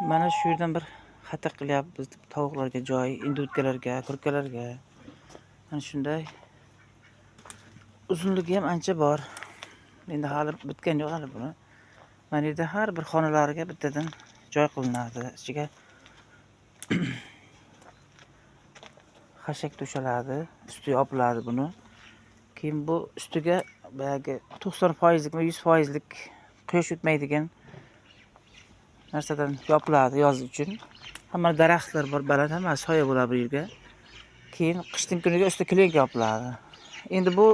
Mana shu yerdan bir xata qilyapmiz tovuqlarga joy, indutkalarga, kurkalarga. Mana shunday uzunligi ham ancha bor. Endi hali bitgani yo'q hali buni. Mana yerda har bir xonalariga bittadan joy qilinadi. Ichiga xashak to'shaladi, usti yopiladi buni. Keyin bu ustiga boyagi 90% va 100% quyosh o'tmaydigan narsadan yopiladi yoz uchun. Hamma daraxtlar bor, baland, hamma soya bo'ladi bu yerga. Keyin qishning kuniga usti klenka yopiladi. Endi bu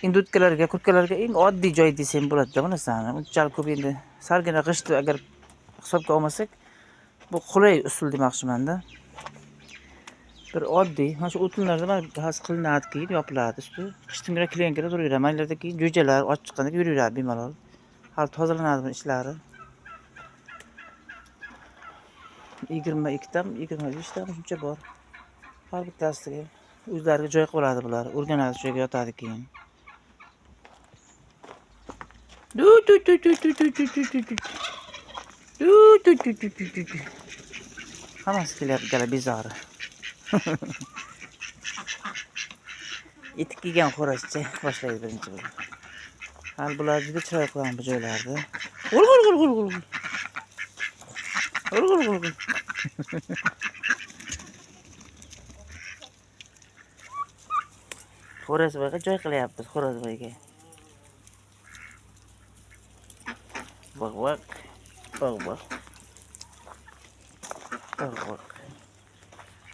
indutkalarga, kurkalarga eng oddiy joy desam bo'ladi-da bu narsani. Unchalik ko'p endi salgina g'ishtni agar hisobga olmasak, bu qulay usul demoqchiman-da. Bir oddiy, mana shu o'tinlarda mana bas qilinadi, keyin yopiladi usti. Qishning kuni klenkada turaveradi. Maylarda keyin jo'jalar och chiqqanda yuraveradi bemalol. Hali tozalanadi bu ishlari. 22 tam, 25 tam shuncha bor. Har bittasiga o'zlariga joy qiladi bular. O'rganadi shu yerga yotadi keyin. Hammasi kelyapti gala bezori. Etik kiygan xo'rozcha boshlaydi birinchi bo'lib. Hali bular juda chiroyli qilgan bu joylarda. G'ul. Xo'rozboyga joy qilyapmiz, Xo'rozboyga. Baq.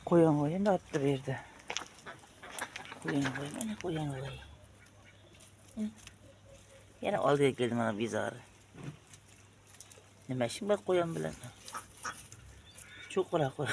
Qo'yonvoy ham yotibdi bu yerda. Qo'yonvoy, mana qo'yonvoy. Yana oldiga keldi mana bezori. Nima ishing bor qo'yon bilan? Cho'qira qo'y.